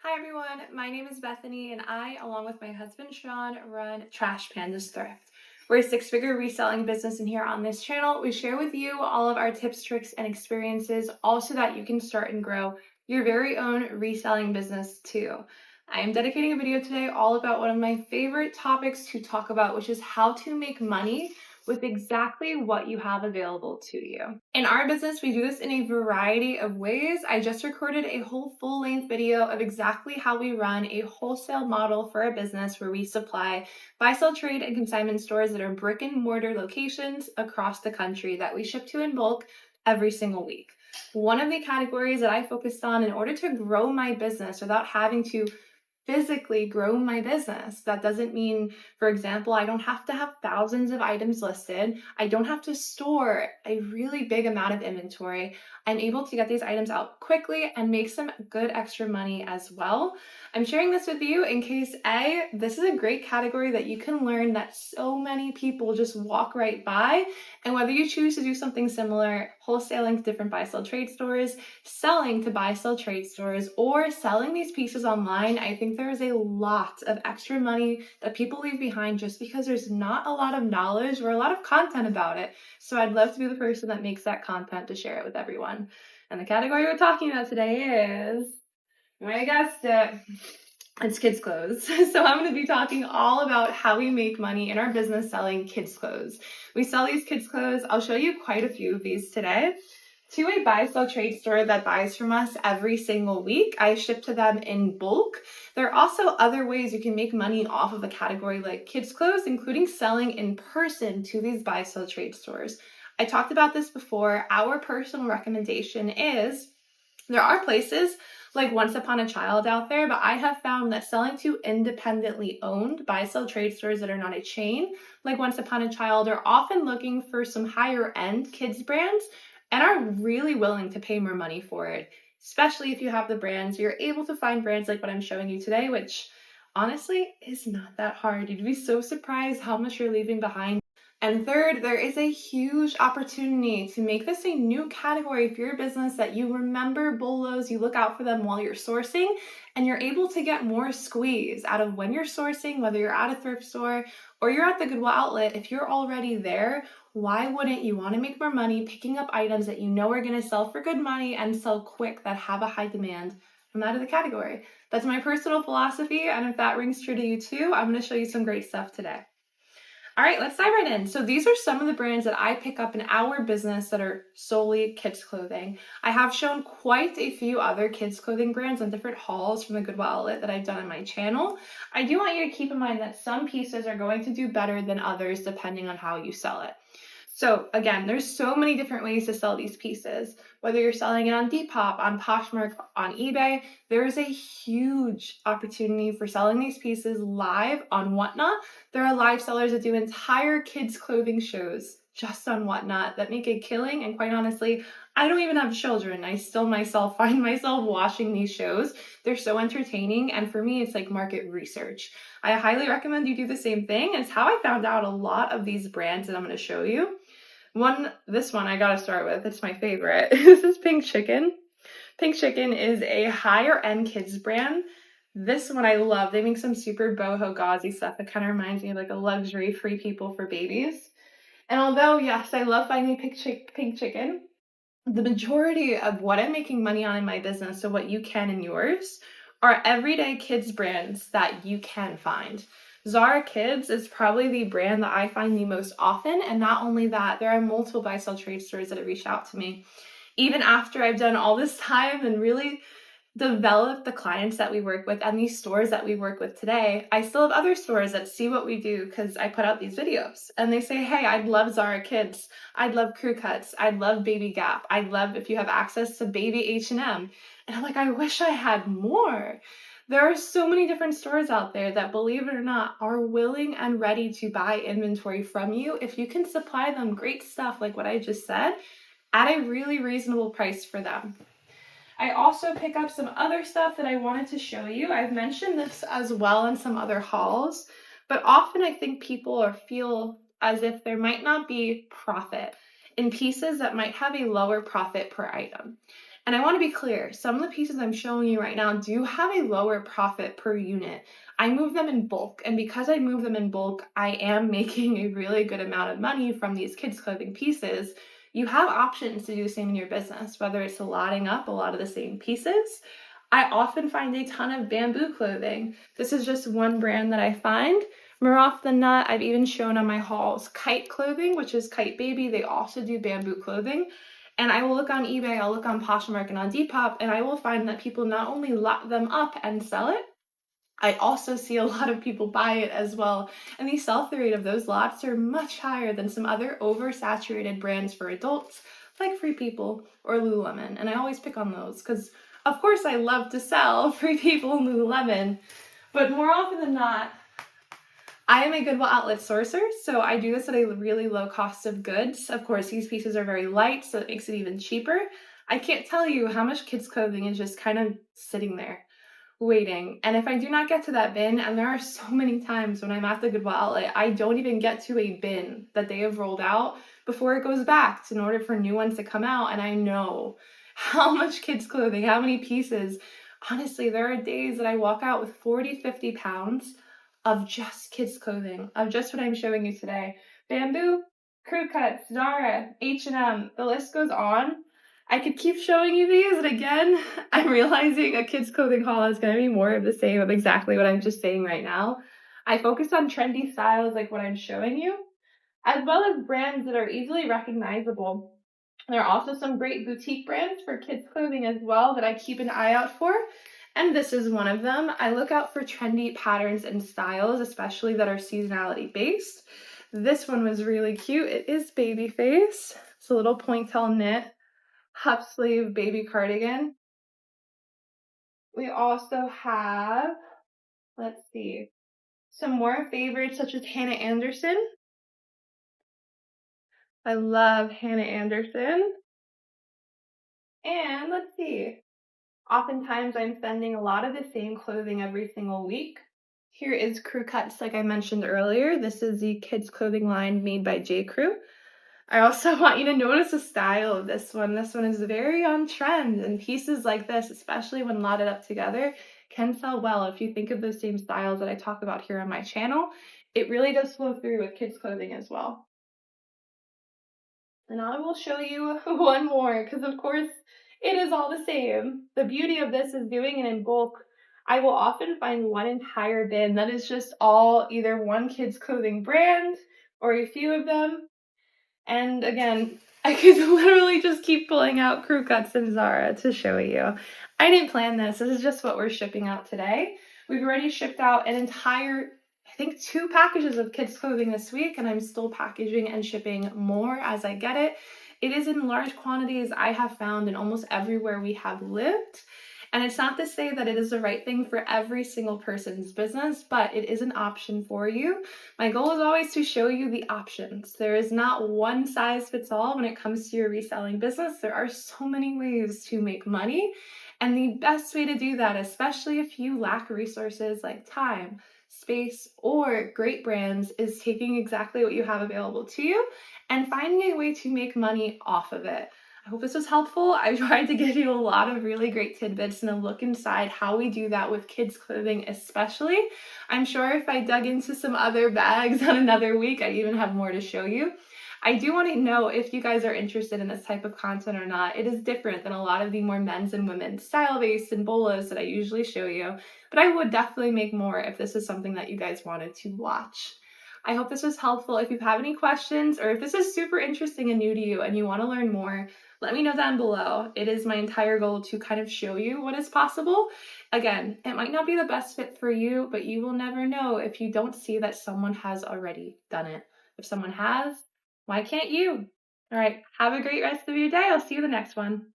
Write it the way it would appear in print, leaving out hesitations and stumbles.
Hi everyone, my name is Bethany and I, along with my husband Sean, run Trash Pandas Thrift. We're a six-figure reselling business, and here on this channel, we share with you all of our tips, tricks, and experiences, all so that you can start and grow your very own reselling business too. I am dedicating a video today all about one of my favorite topics to talk about, which is how to make money with exactly what you have available to you. In our business, we do this in a variety of ways. I just recorded a whole full-length video of exactly how we run a wholesale model for a business where we supply buy, sell, trade, and consignment stores that are brick and mortar locations across the country that we ship to in bulk every single week. One of the categories that I focused on in order to grow my business without having to physically grow my business. That doesn't mean, for example, I don't have to have thousands of items listed. I don't have to store a really big amount of inventory. I'm able to get these items out quickly and make some good extra money as well. I'm sharing this with you in case this is a great category that you can learn that so many people just walk right by. And whether you choose to do something similar, wholesaling to different buy, sell, trade stores, selling to buy, sell, trade stores, or selling these pieces online, I think there is a lot of extra money that people leave behind just because there's not a lot of knowledge or a lot of content about it. So I'd love to be the person that makes that content to share it with everyone. And the category we're talking about today is, you might have guessed it, it's kids' clothes. So I'm going to be talking all about how we make money in our business selling kids' clothes. We sell these kids' clothes. I'll show you quite a few of these today. To a buy, sell, trade store that buys from us every single week. I ship to them in bulk. There are also other ways you can make money off of a category like kids' clothes, including selling in person to these buy, sell, trade stores. I talked about this before. Our personal recommendation is there are places like Once Upon a Child out there, but I have found that selling to independently owned buy, sell, trade stores that are not a chain, like Once Upon a Child, are often looking for some higher end kids brands and are really willing to pay more money for it, especially if you have the brands. You're able to find brands like what I'm showing you today, which honestly is not that hard. You'd be so surprised how much you're leaving behind. And third, there is a huge opportunity to make this a new category for your business that you remember BOLOs, you look out for them while you're sourcing, and you're able to get more squeeze out of when you're sourcing, whether you're at a thrift store or you're at the Goodwill outlet. If you're already there, why wouldn't you want to make more money picking up items that you know are going to sell for good money and sell quick, that have a high demand from that of the category? That's my personal philosophy, and if that rings true to you too, I'm going to show you some great stuff today. All right, let's dive right in. So these are some of the brands that I pick up in our business that are solely kids clothing. I have shown quite a few other kids clothing brands on different hauls from the Goodwill outlet that I've done on my channel. I do want you to keep in mind that some pieces are going to do better than others depending on how you sell it. So again, there's so many different ways to sell these pieces. Whether you're selling it on Depop, on Poshmark, on eBay, there is a huge opportunity for selling these pieces live on Whatnot. There are live sellers that do entire kids' clothing shows just on Whatnot that make a killing. And quite honestly, I don't even have children. I still myself find myself watching these shows. They're so entertaining. And for me, it's like market research. I highly recommend you do the same thing. It's how I found out a lot of these brands that I'm going to show you. This one I gotta start with. It's my favorite. This is Pink Chicken. Pink Chicken is a higher end kids brand. This one I love. They make some super boho gauzy stuff that kind of reminds me of like a luxury Free People for babies. And although, yes, I love finding Pink Chicken, the majority of what I'm making money on in my business, so what you can in yours, are everyday kids brands that you can find. Zara Kids is probably the brand that I find the most often, and not only that, there are multiple buy sell trade stores that have reached out to me. Even after I've done all this time and really developed the clients that we work with and these stores that we work with today, I still have other stores that see what we do because I put out these videos and they say, hey, I'd love Zara Kids. I'd love Crew Cuts. I'd love Baby Gap. I'd love if you have access to Baby H&M. And I'm like, I wish I had more. There are so many different stores out there that, believe it or not, are willing and ready to buy inventory from you if you can supply them great stuff like what I just said at a really reasonable price for them. I also pick up some other stuff that I wanted to show you. I've mentioned this as well in some other hauls, but often I think people feel as if there might not be profit in pieces that might have a lower profit per item. And I want to be clear, some of the pieces I'm showing you right now do have a lower profit per unit. I move them in bulk, and because I move them in bulk, I am making a really good amount of money from these kids' clothing pieces. You have options to do the same in your business, whether it's lotting up a lot of the same pieces. I often find a ton of bamboo clothing. This is just one brand that I find. More often than not, I've even shown on my hauls Kite Clothing, which is Kite Baby. They also do bamboo clothing. And I will look on eBay, I'll look on Poshmark and on Depop, and I will find that people not only lot them up and sell it, I also see a lot of people buy it as well. And the sell-through rate of those lots are much higher than some other oversaturated brands for adults, like Free People or Lululemon. And I always pick on those because, of course, I love to sell Free People and Lululemon. But more often than not, I am a Goodwill outlet sourcer, so I do this at a really low cost of goods. Of course, these pieces are very light, so it makes it even cheaper. I can't tell you how much kids' clothing is just kind of sitting there waiting. And if I do not get to that bin, and there are so many times when I'm at the Goodwill outlet, I don't even get to a bin that they have rolled out before it goes back in order for new ones to come out. And I know how much kids' clothing, how many pieces. Honestly, there are days that I walk out with 40, 50 pounds of just kids' clothing, of just what I'm showing you today. Bamboo, Crew Cuts, Zara, H&M, the list goes on. I could keep showing you these, and again, I'm realizing a kids' clothing haul is going to be more of the same of exactly what I'm just saying right now. I focus on trendy styles like what I'm showing you, as well as brands that are easily recognizable. There are also some great boutique brands for kids' clothing as well that I keep an eye out for. And this is one of them. I look out for trendy patterns and styles, especially that are seasonality based. This one was really cute. It is baby face. It's a little pointel knit, puff sleeve baby cardigan. We also have, let's see, some more favorites such as Hannah Anderson. I love Hannah Anderson. And let's see, oftentimes I'm sending a lot of the same clothing every single week. Here is Crew Cuts, like I mentioned earlier. This is the kids' clothing line made by J. Crew. I also want you to notice the style of this one. This one is very on trend, and pieces like this, especially when lotted up together, can sell well. If you think of those same styles that I talk about here on my channel, it really does flow through with kids' clothing as well. And I will show you one more because, of course, it is all the same. The beauty of this is doing it in bulk. I will often find one entire bin that is just all either one kids' clothing brand or a few of them. And again, I could literally just keep pulling out Crew Cuts and Zara to show you. I didn't plan this. This is just what we're shipping out today. We've already shipped out an entire, I think, 2 packages of kids' clothing this week, and I'm still packaging and shipping more as I get it. It is in large quantities I have found in almost everywhere we have lived. And it's not to say that it is the right thing for every single person's business, but it is an option for you. My goal is always to show you the options. There is not one size fits all when it comes to your reselling business. There are so many ways to make money. And the best way to do that, especially if you lack resources like time, space, or great brands, is taking exactly what you have available to you and finding a way to make money off of it. I hope this was helpful. I tried to give you a lot of really great tidbits and a look inside how we do that with kids' clothing especially. I'm sure if I dug into some other bags on another week, I'd even have more to show you. I do want to know if you guys are interested in this type of content or not. It is different than a lot of the more men's and women's style-based and bolas that I usually show you, but I would definitely make more if this is something that you guys wanted to watch. I hope this was helpful. If you have any questions or if this is super interesting and new to you and you want to learn more, let me know down below. It is my entire goal to kind of show you what is possible. Again, it might not be the best fit for you, but you will never know if you don't see that someone has already done it. If someone has, why can't you? All right, have a great rest of your day. I'll see you the next one.